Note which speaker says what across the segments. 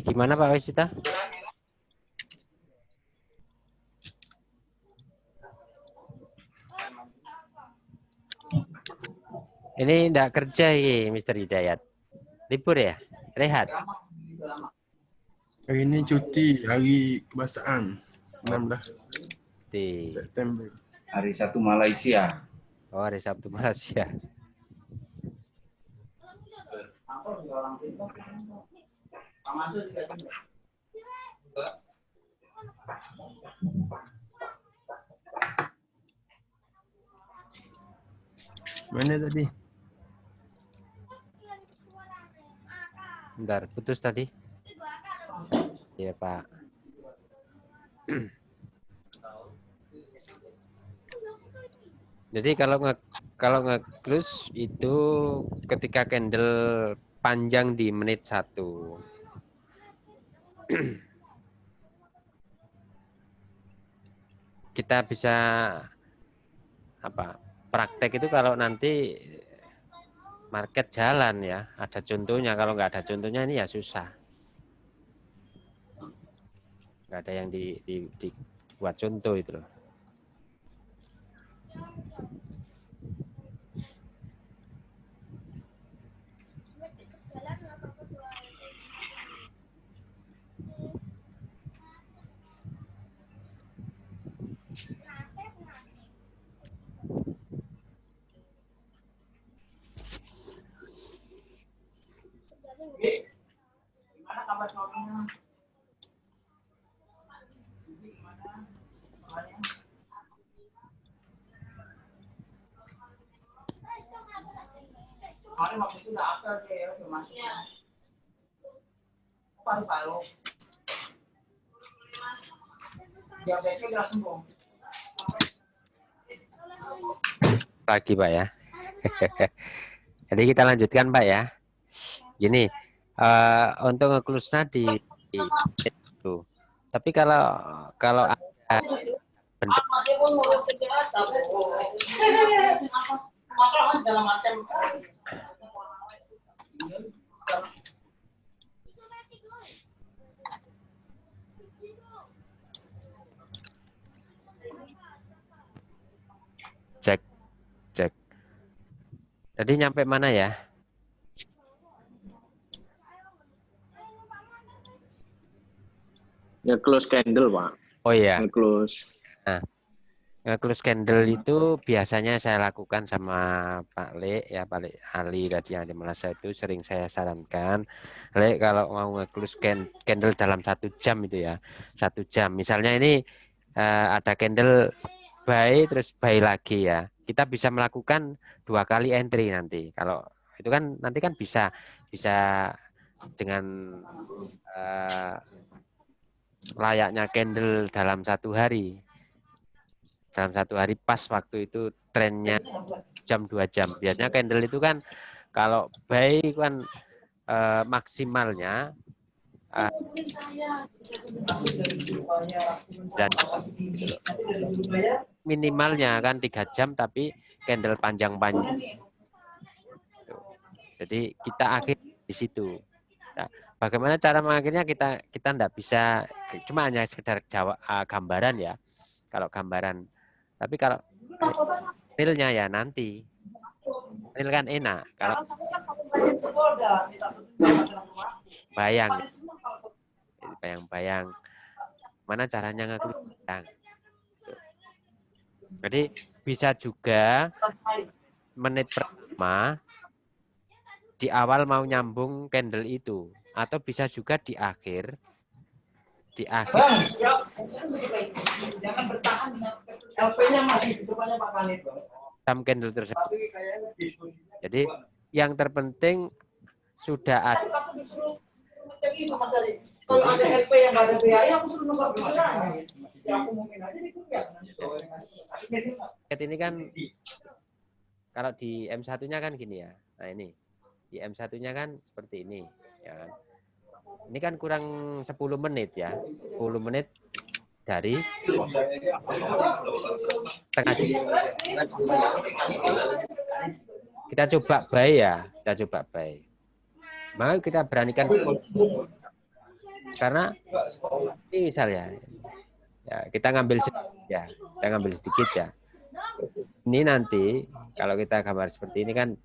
Speaker 1: Gimana Pak Wisita? Ini enggak kerja ini Mr. Hidayat. Libur ya? Rehat?
Speaker 2: Hari ini cuti, hari kebangsaan, 16
Speaker 1: Di
Speaker 2: September.
Speaker 3: Hari Sabtu Malaysia.
Speaker 1: Oh, hari Sabtu Malaysia.
Speaker 2: Mana tadi?
Speaker 1: Bentar, putus tadi. Iya, Pak. Jadi kalau nge-close itu ketika candle panjang di menit 1. Kita bisa praktek itu kalau nanti market jalan ya, ada contohnya. Kalau nggak ada contohnya ini ya susah. Nggak ada yang dibuat contoh itu loh.
Speaker 4: Gimana kabar suaminya? Kemarin waktu itu udah apel dia ya, udah masuk. Paru-paru. Diabetesnya udah sembuh.
Speaker 1: Lagi Pak ya. Jadi kita lanjutkan Pak ya. Gini, untuk nge-close tadi itu. Tapi kalau ada bentuk cek. Tadi nyampe mana ya?
Speaker 5: Ya close candle, Pak.
Speaker 1: Oh iya.
Speaker 5: Close.
Speaker 1: Nah, nge-close candle itu biasanya saya lakukan sama Pak Le ya, Pak Le Ali tadi yang di Malasa itu sering saya sarankan. Le kalau mau nge-close candle dalam 1 jam itu ya, 1 jam. Misalnya ini ada candle buy terus buy lagi ya. Kita bisa melakukan 2 kali entry nanti. Kalau itu kan nanti kan bisa dengan layaknya candle dalam 1 hari. Dalam 1 hari pas waktu itu trennya jam 2 jam. Biasanya candle itu kan kalau buy kan maksimalnya dan minimalnya kan 3 jam tapi candle panjang-panjang. Jadi kita akhir di situ. Nah, bagaimana cara mengakhirnya kita enggak bisa cuma hanya sekedar gambaran ya. Kalau gambaran. Tapi kalau realnya ya nanti. Real kan enak. Kalau bayang mana caranya ngaklukan. Jadi bisa juga menit pertama di awal mau nyambung candle itu, atau bisa juga di akhir
Speaker 4: Jangan bertahan LP-nya masih di depannya Pak Kanit.
Speaker 1: candle tersebut. Jadi yang terpenting sudah ada
Speaker 4: Kalau ada RP yang nggak ada biaya, aku suruh nunggu biayanya. Ya aku mungkin aja dikuliah.
Speaker 1: Ini kan kalau di M1-nya kan gini ya. Nah ini di M1-nya kan seperti ini ya kan. Ini kan kurang 10 menit ya. 10 menit dari tengah. Kita coba by ya, kita coba by. Maka kita beranikan karena ini misalnya ya kita ngambil sedikit ya, kita ngambil sedikit ya. Ini nanti kalau kita gambar seperti ini kan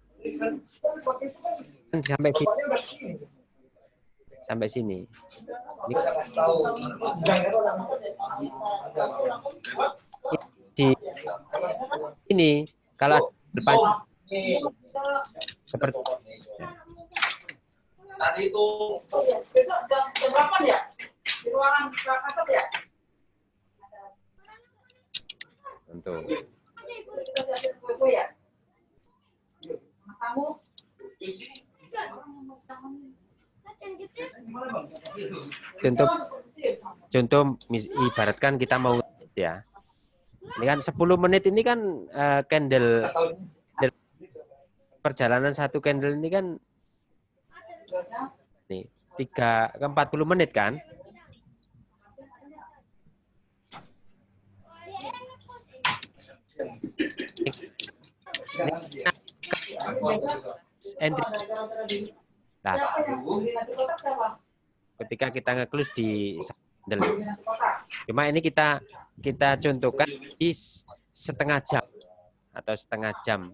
Speaker 1: sampai sini. Di ini kalau depan seperti
Speaker 4: Tadi itu besok jam 8 ya? Di ruangan kasat ya?
Speaker 1: tentu.
Speaker 4: Kita siapin kue ya? Kamu?
Speaker 1: Contoh ibaratkan kita mau ya. Ini kan 10 menit ini kan candle perjalanan satu candle ini kan nih 3 ke 40 menit kan? Nah, ketika kita nge-close di candle. Cuma ini kita contohkan di setengah jam atau setengah jam.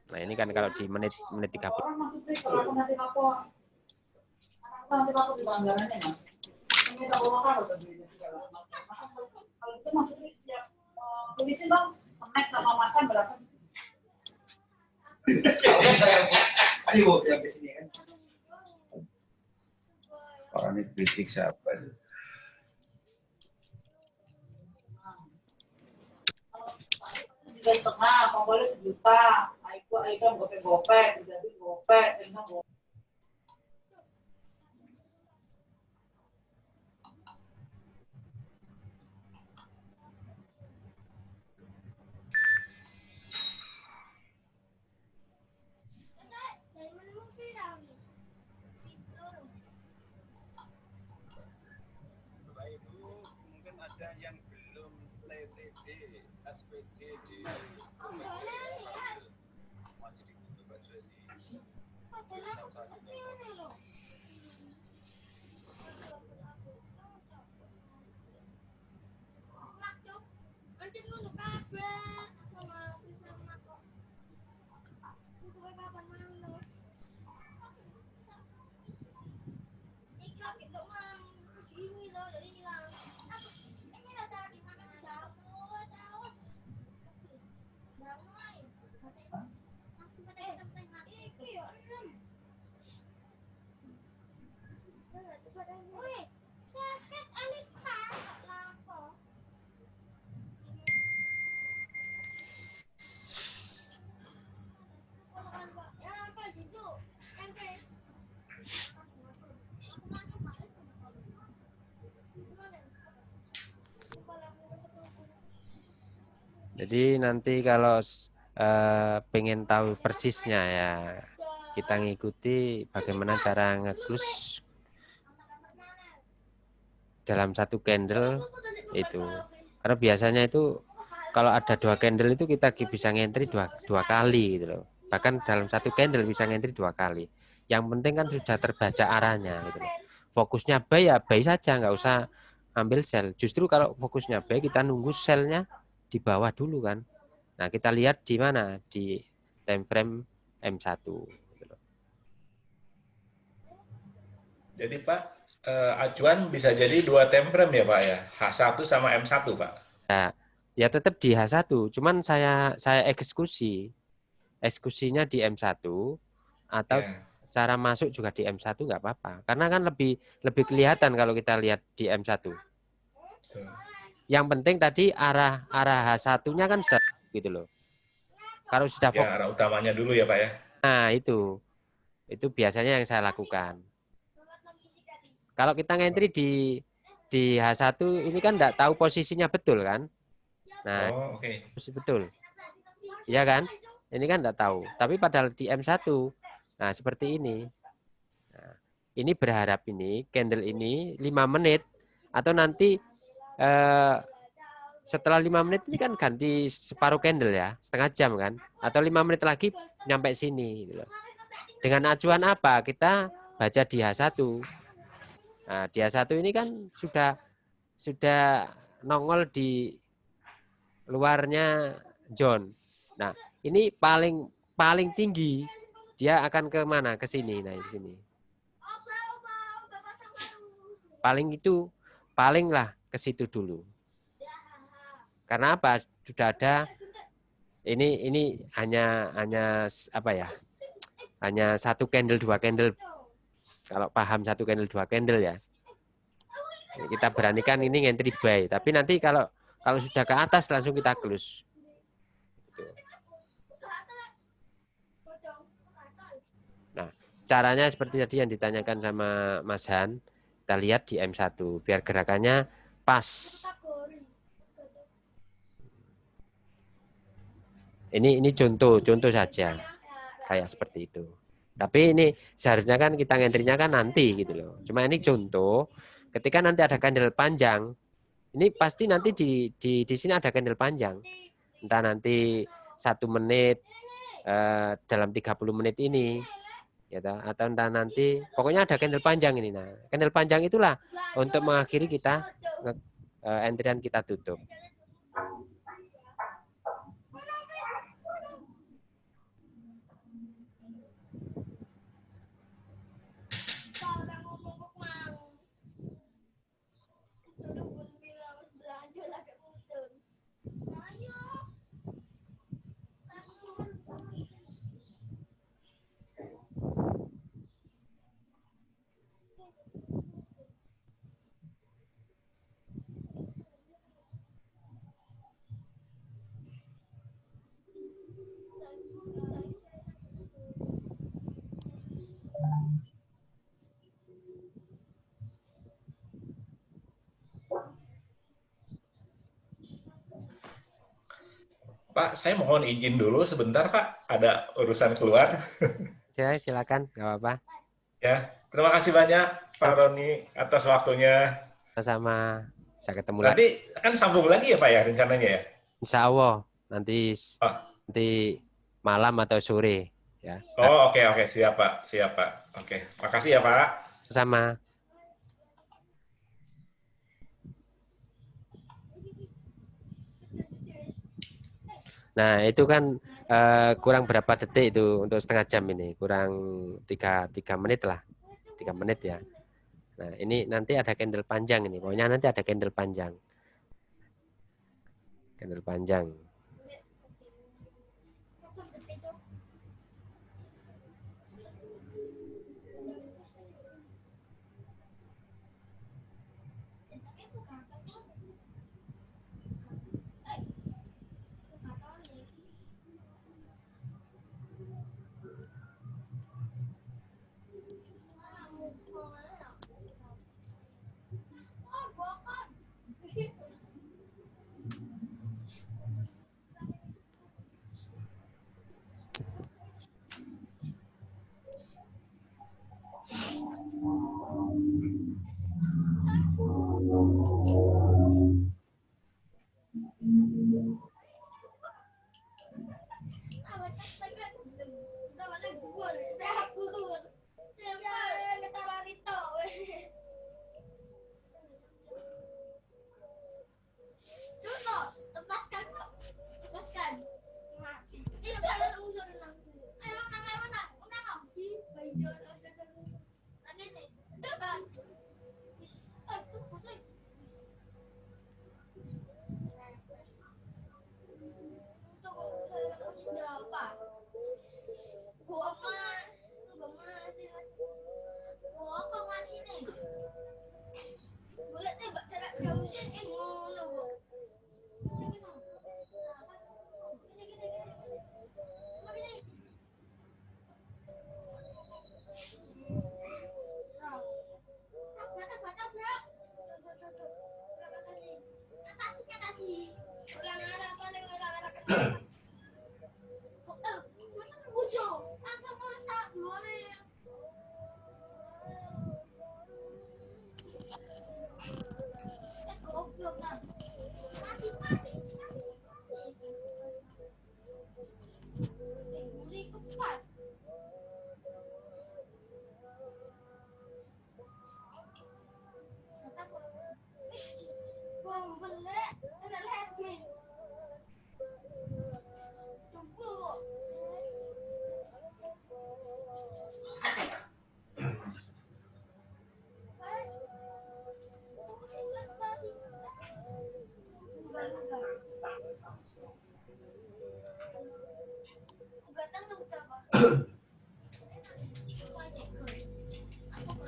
Speaker 1: Nah, ini kan kalau di menit 30.
Speaker 4: Nanti aku di bandara Mas. Ini tak bawa kado tadi. Kalau itu maksudnya siap tulisin dong snack sama makan berapa?
Speaker 3: Ayo, yang di sini kan. Orang ini berisik siapa?
Speaker 4: 3,5, kalau boleh 1 juta. Ikan gopek-gopek, jadi gopek, dengan gopek.
Speaker 6: Mungkin ada yang belum TTD, SPJ di masih ditutup aja di
Speaker 1: Jadi nanti kalau pengen tahu persisnya ya kita ngikuti bagaimana cara nge-close dalam satu candle itu. Karena biasanya itu kalau ada 2 candle itu kita bisa ngentri dua kali gitu loh. Bahkan dalam satu candle bisa ngentri 2 kali. Yang penting kan sudah terbaca arahnya gitu loh. Fokusnya buy ya buy saja, nggak usah ambil sell. Justru kalau fokusnya buy kita nunggu sellnya di bawah dulu kan. Nah, kita lihat di mana? Di time frame M1.
Speaker 6: Jadi Pak, acuan bisa jadi 2 time frame ya Pak ya? H1 sama M1 Pak?
Speaker 1: Nah, ya tetap di H1, cuman saya eksekusinya di M1 atau cara masuk juga di M1 nggak apa-apa. Karena kan lebih kelihatan kalau kita lihat di M1. Yang penting tadi arah H1-nya kan sudah gitu loh. Kalau sudah fokus,
Speaker 6: ya arah utamanya dulu ya Pak ya.
Speaker 1: Nah, itu biasanya yang saya lakukan. Kalau kita ngentri di H1 ini kan enggak tahu posisinya betul kan? Nah,
Speaker 6: Oh, oke.
Speaker 1: betul. Iya kan? Ini kan enggak tahu. Tapi padahal di M1, nah seperti ini. Nah, ini berharap ini candle ini 5 menit atau nanti setelah 5 menit ini kan ganti separuh candle ya, setengah jam kan, atau 5 menit lagi nyampe sini gitu loh. Dengan acuan apa? Kita baca di H1. Nah, di H1 ini kan sudah nongol di luarnya John. Nah, ini paling tinggi dia akan ke mana? Ke sini. Nah, di sini. Paling lah ke situ dulu. Karena apa? Sudah ada ini hanya apa ya? Hanya 1 candle 2 candle. Kalau paham 1 candle 2 candle ya. Kita beranikan ini entry buy, tapi nanti kalau sudah ke atas langsung kita close. Nah, caranya seperti tadi yang ditanyakan sama Mas Han. Kita lihat di M1 biar gerakannya pas. Ini contoh saja. Kayak seperti itu. Tapi ini seharusnya kan kita ngentrinya kan nanti gitu loh. Cuma ini contoh, ketika nanti ada candle panjang, ini pasti nanti di sini ada candle panjang. Entah nanti 1 menit dalam 30 menit ini, ya, atau entah nanti, pokoknya ada candle panjang ini. Nah, candle panjang itulah untuk mengakhiri kita entrian kita tutup.
Speaker 6: Pak, saya mohon izin dulu sebentar, Pak. Ada urusan keluar.
Speaker 1: Ya, silakan, nggak apa-apa.
Speaker 6: Ya, terima kasih banyak Pak Roni atas waktunya.
Speaker 1: Sama-sama. Bisa ketemu lagi.
Speaker 6: Nanti kan sambung lagi ya Pak ya rencananya ya?
Speaker 1: Insya Allah nanti malam atau sore ya.
Speaker 6: Oh, oke, siap Pak. Oke, makasih ya Pak.
Speaker 1: Sama. Nah, itu kan kurang berapa detik itu untuk setengah jam ini? Kurang 3 menit lah. 3 menit ya. Nah, ini nanti ada candle panjang ini. Pokoknya nanti ada candle panjang. Candle panjang.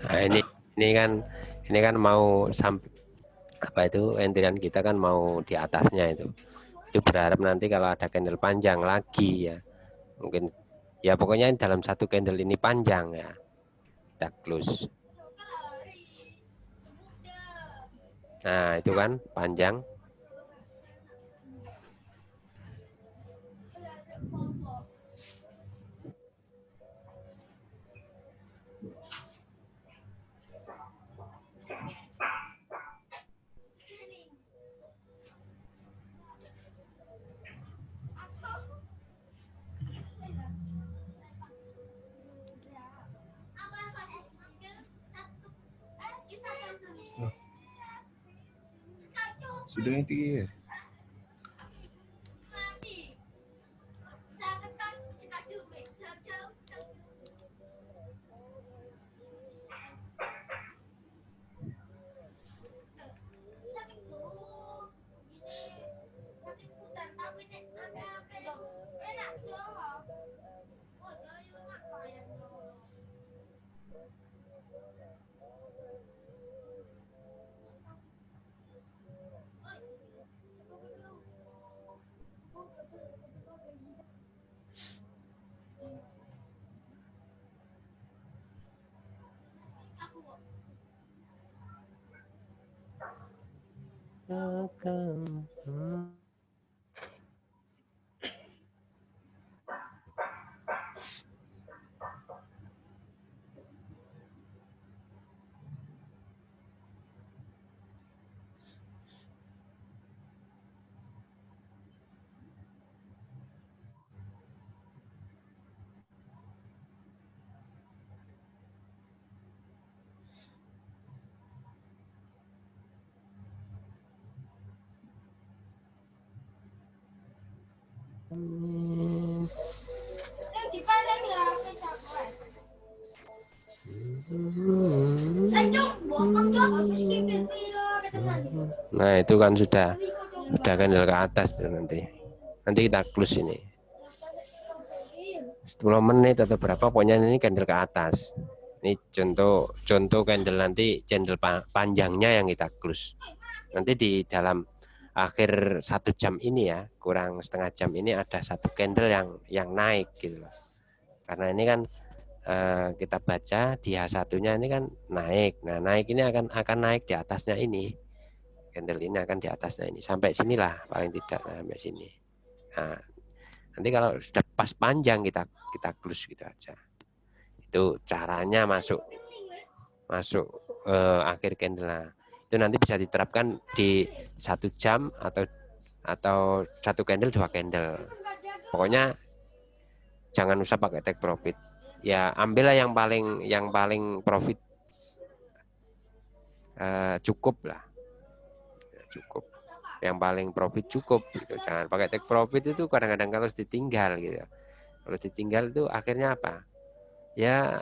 Speaker 1: Nah, ini kan mau sampai apa itu entiran kita kan mau di atasnya itu. Itu berharap nanti kalau ada candle panjang lagi ya. Mungkin ya pokoknya dalam satu candle ini panjang ya. Kita close. Nah, itu kan panjang.
Speaker 2: Sudah yang tiga ya?
Speaker 1: Nah, itu kan sudah candle ke atas tuh nanti. Nanti kita close ini. 10 menit atau berapa pokoknya ini candle ke atas. Ini contoh candle nanti candle panjangnya yang kita close. Nanti di dalam akhir 1 jam ini ya, kurang setengah jam ini ada satu candle yang naik gitu loh. Karena ini kan kita baca di H1-nya ini kan naik. Nah, naik ini akan naik di atasnya ini. Candle ini akan di atasnya ini. Sampai sinilah paling tidak sampai sini. Nah, nanti kalau sudah pas panjang kita close gitu aja. Itu caranya masuk akhir candle. Nah, itu nanti bisa diterapkan di 1 jam atau 1 candle 2 candle. Pokoknya jangan usah pakai take profit. Ya ambillah yang paling profit cukup lah. Cukup. Yang paling profit cukup gitu. Jangan pakai take profit itu kadang-kadang kalau ditinggal gitu. Kalau ditinggal itu akhirnya apa? Ya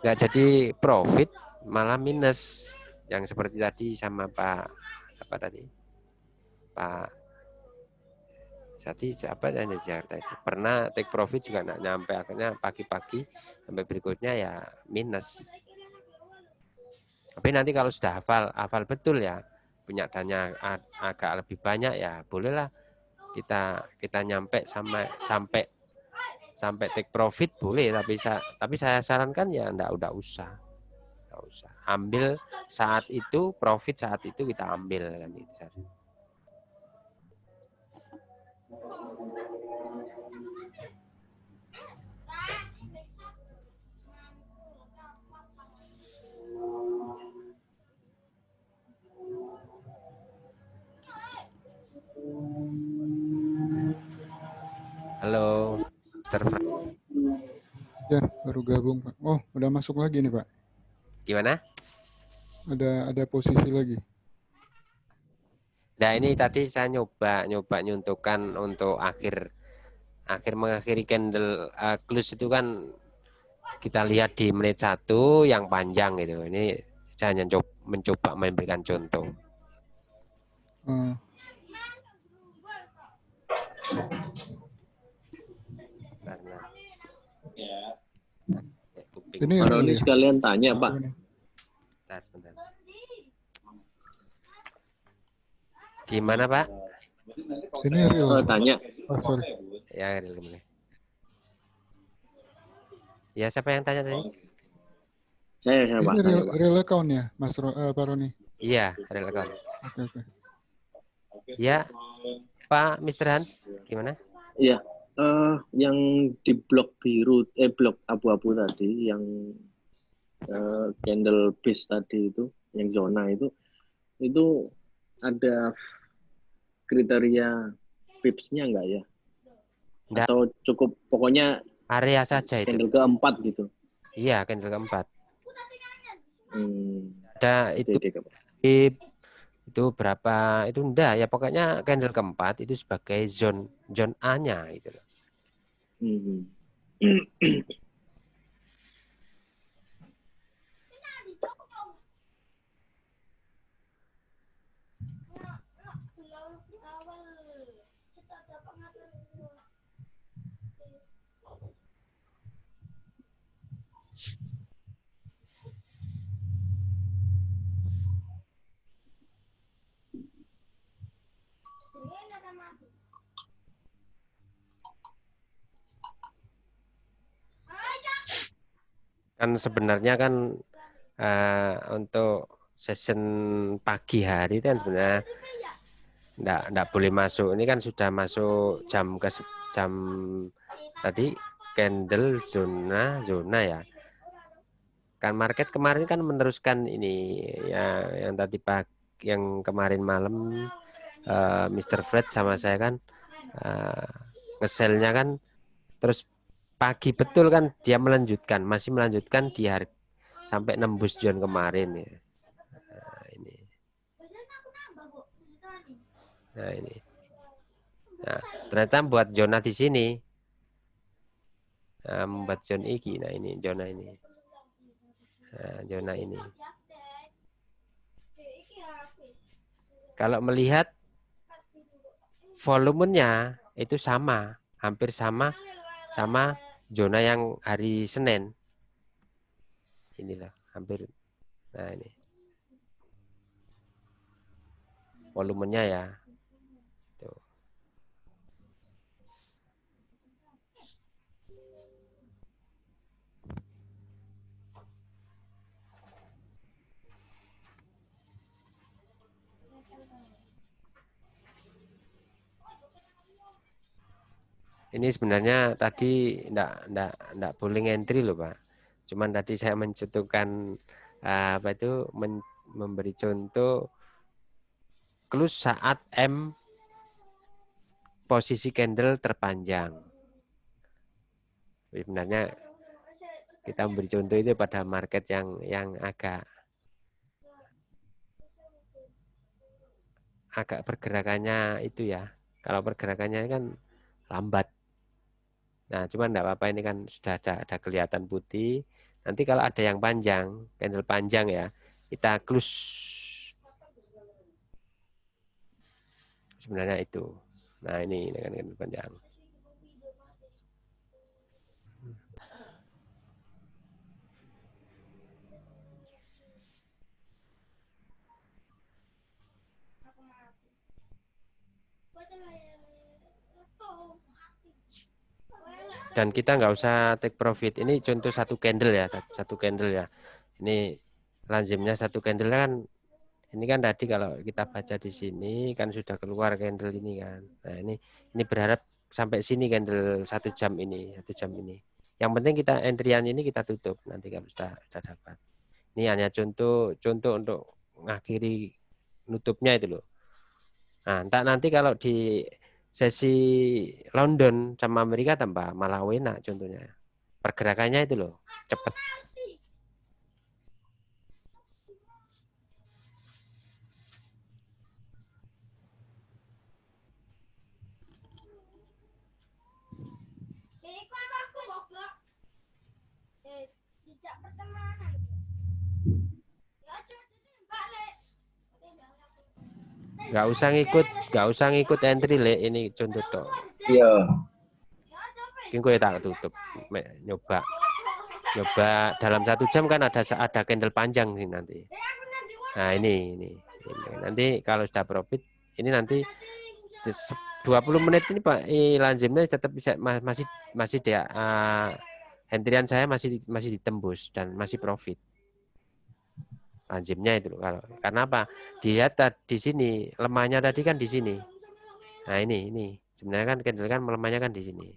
Speaker 1: nggak jadi profit malah minus. Yang seperti tadi sama Pak siapa yang di Jakarta itu pernah take profit juga nggak nyampe, akhirnya pagi-pagi sampai berikutnya ya minus. Tapi nanti kalau sudah hafal betul ya, punya dana agak lebih banyak ya bolehlah kita nyampe sampai take profit boleh, tapi saya sarankan ya udah usah ambil saat itu, profit saat itu kita ambil kan itu. Halo, Mr. Frank.
Speaker 7: Ya, baru gabung, Pak. Oh, udah masuk lagi nih, Pak.
Speaker 1: Gimana?
Speaker 7: Ada posisi lagi.
Speaker 1: Nah, ini tadi saya nyoba nyuntukkan untuk mengakhiri candle close itu kan kita lihat di menit 1 yang panjang gitu. Ini saya hanya mencoba memberikan contoh.
Speaker 5: Ya.
Speaker 7: Ini
Speaker 5: Orang ini sekalian tanya, Pak.
Speaker 1: Gimana Pak?
Speaker 7: Ini real.
Speaker 5: Tanya.
Speaker 7: Oh, sorry.
Speaker 1: Ya, real kembali. Ya, siapa yang tanya tadi?
Speaker 5: Saya
Speaker 7: Ini
Speaker 5: Pak.
Speaker 7: real,
Speaker 5: Tanya, Pak.
Speaker 7: real account ya, Mas Pak Roni?
Speaker 1: Iya, real account.
Speaker 7: Oke.
Speaker 1: Ya, Pak Mr. Han, gimana?
Speaker 5: Iya. Yang di blok biru, blok abu-abu tadi, yang candle base tadi itu, yang zona itu ada kriteria pips-nya enggak ya?
Speaker 1: Enggak,
Speaker 5: Atau cukup pokoknya
Speaker 1: area saja itu.
Speaker 5: candle keempat gitu?
Speaker 1: Iya, candle keempat.
Speaker 5: Hmm.
Speaker 1: Ada itu itu berapa itu enggak ya, pokoknya candle keempat itu sebagai zone A-nya gitu loh. Kan sebenarnya kan untuk session pagi hari kan sebenarnya enggak boleh masuk. Ini kan sudah masuk jam tadi candle zona ya. Kan market kemarin kan meneruskan ini ya, yang tadi yang kemarin malam Mr. Fred sama saya kan nge-sell-nya kan, terus pagi betul kan dia masih melanjutkan di hari sampai nembus zone kemarin ya. Nah ini. Nah, ternyata buat zona di sini. Membuat zona ini. Nah ini zona ini. Nah, zona ini. Kalau melihat volumenya itu sama, hampir sama zona yang hari Senin. Inilah hampir. Nah ini. Volumenya ya. Tuh. Ini sebenarnya tadi enggak boleh entry loh Pak. Cuman tadi saya mencontohkan memberi contoh close saat M posisi candle terpanjang. Sebenarnya kita memberi contoh itu pada market yang agak pergerakannya itu ya. Kalau pergerakannya kan lambat. Nah, cuman enggak apa-apa, ini kan sudah ada kelihatan putih. Nanti kalau ada yang panjang, candle panjang ya, kita close. Sebenarnya itu. Nah, ini kan candle panjang. Dan kita nggak usah take profit. Ini contoh satu candle ya, Ini lazimnya satu candle kan. Ini kan tadi kalau kita baca di sini kan sudah keluar candle ini kan. Nah ini berharap sampai sini candle 1 jam ini, 1 jam ini. Yang penting kita entryan ini kita tutup nanti kalau sudah dapat. Ini hanya contoh untuk mengakhiri nutupnya itu loh. Nah, nanti kalau di sesi London sama Amerika tambah malah enak contohnya. Pergerakannya itu loh, cepat. Nggak usah ngikut entry le, ini contoh toh.
Speaker 3: Iya.
Speaker 1: Gue tak tutup, nyoba dalam 1 jam kan ada candle panjang sih nanti. Nah ini nanti kalau sudah profit ini nanti 20 menit ini Pak lazimnya tetap bisa masih dia hentian saya masih ditembus dan masih profit. Lazimnya itu kalau karena apa? Dilihat di sini lemahnya tadi kan di sini. Nah, ini. Sebenarnya kan candle kan melemahnya kan di sini.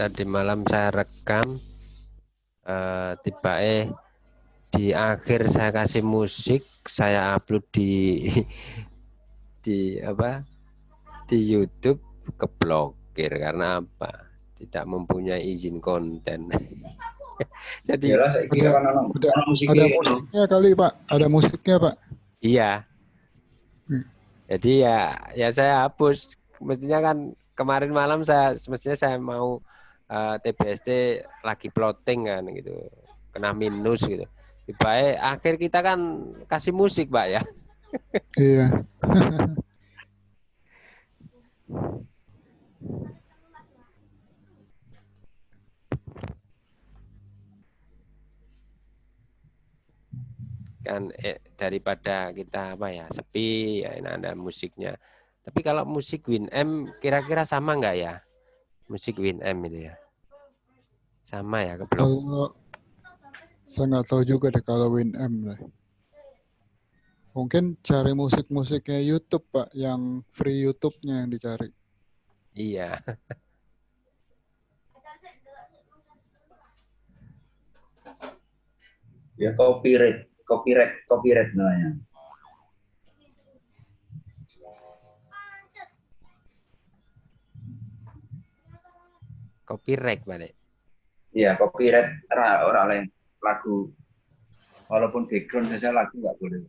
Speaker 1: Tadi malam saya rekam tiba di akhir saya kasih musik, saya upload di apa di YouTube, keblokir karena apa? Tidak mempunyai izin konten. Jadi
Speaker 3: Yalah, saiki kan ono
Speaker 7: ada musiknya kali Pak, ada musiknya Pak.
Speaker 1: Iya. Jadi ya saya hapus. Mestinya kan kemarin malam semestinya saya mau TBST lagi plotting kan gitu, kena minus gitu. Baik, akhir kita kan kasih musik Pak ya.
Speaker 7: Iya.
Speaker 1: Kan daripada kita apa ya sepi ya ada musiknya. Tapi kalau musik WinM kira-kira sama nggak ya? Musik WinM itu ya. Sama ya keblok.
Speaker 7: Kalau saya nggak tahu juga deh kalau WinM lah. Mungkin cari musik-musiknya YouTube Pak, yang free YouTube-nya yang dicari.
Speaker 1: Iya.
Speaker 3: Ya copyright namanya.
Speaker 1: Copyright balik.
Speaker 3: Iya, copyright orang lain lagu. Walaupun background saja lagu nggak boleh.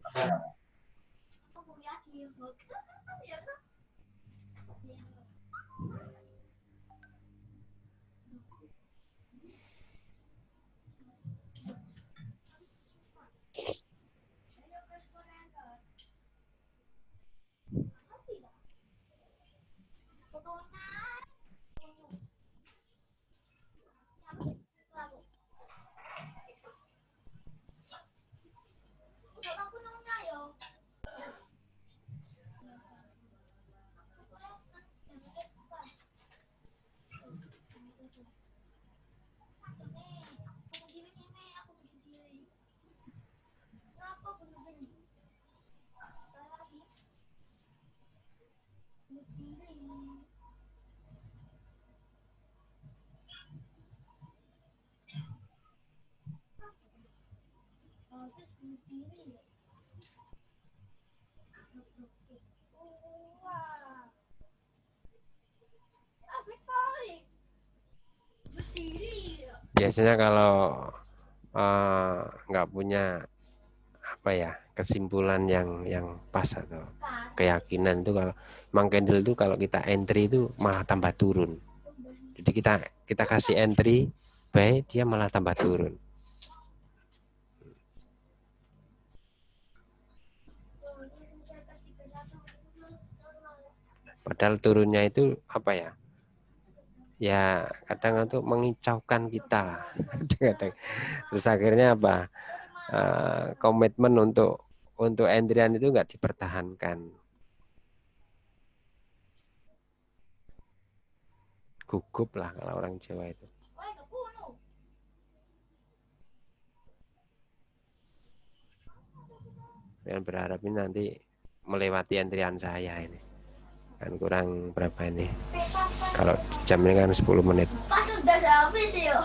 Speaker 1: Biasanya kalau nggak punya apa ya kesimpulan yang pas atau keyakinan itu, kalau Mang Candle itu kalau kita entry itu malah tambah turun. Jadi kita kasih entry baik, dia malah tambah turun. Padahal turunnya itu apa ya? Ya kadang itu mengicaukan kita. Terus akhirnya apa? Komitmen untuk entryan itu nggak dipertahankan. Gugup lah kalau orang Jawa itu. Dan berharap ini nanti melewati entryan saya ini. Kan kurang berapa ini? Kalau jamnya kan 10 menit.
Speaker 8: Pas udah habis yuk.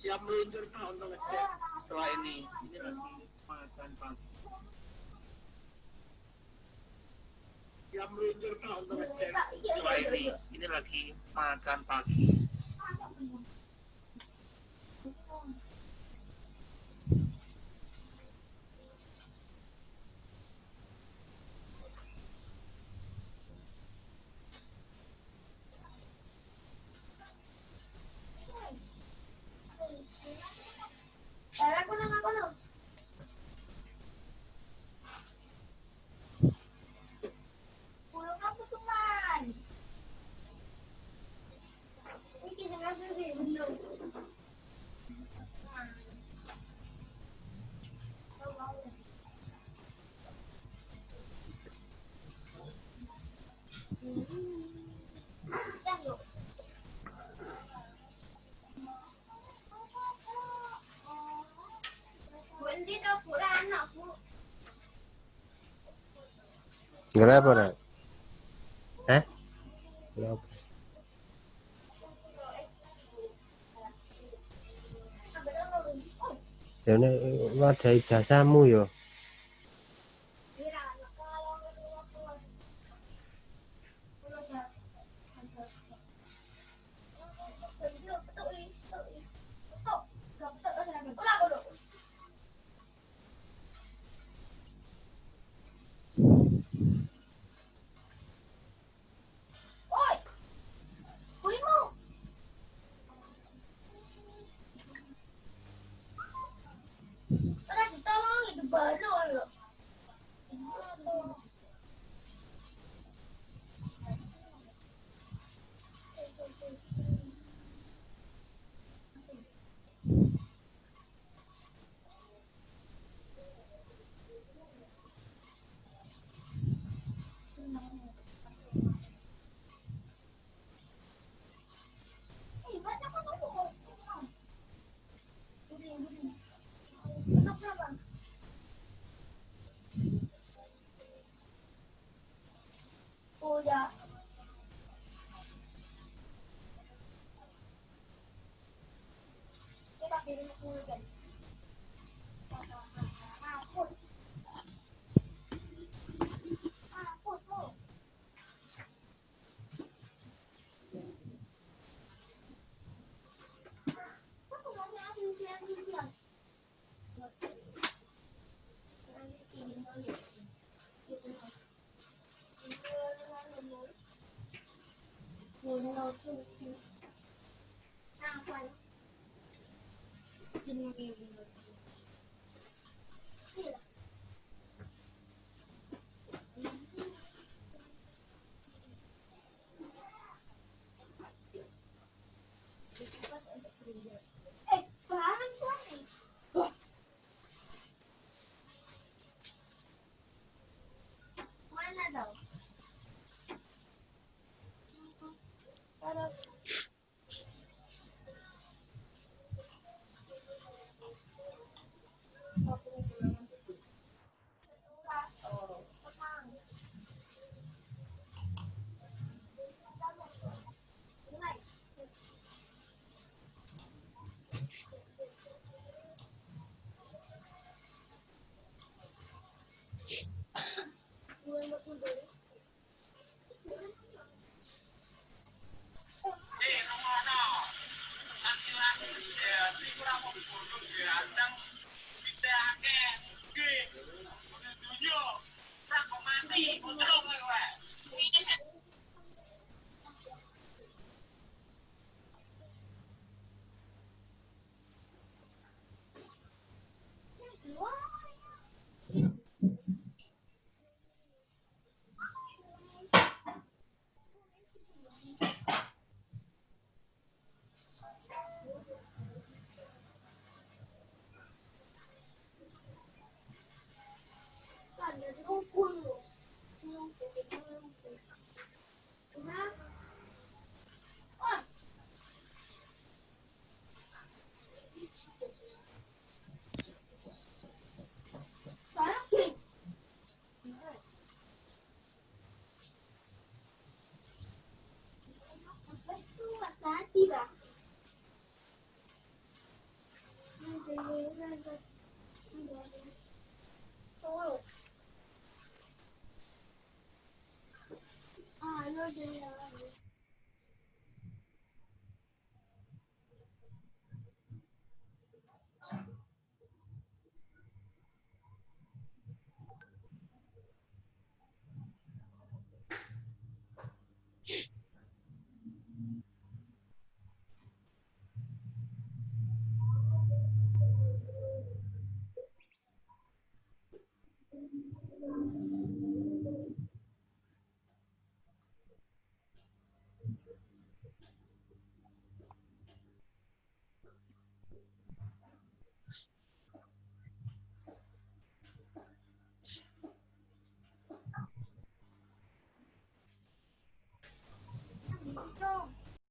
Speaker 5: Siap meluncur Pak untuk ngecek setelah ini lagi makan pagi. Siap meluncur Pak untuk ngecek setelah ini lagi makan pagi.
Speaker 1: Kenapa nak? Kenapa? Ini ada ijazahmu yo.
Speaker 8: Mana dong?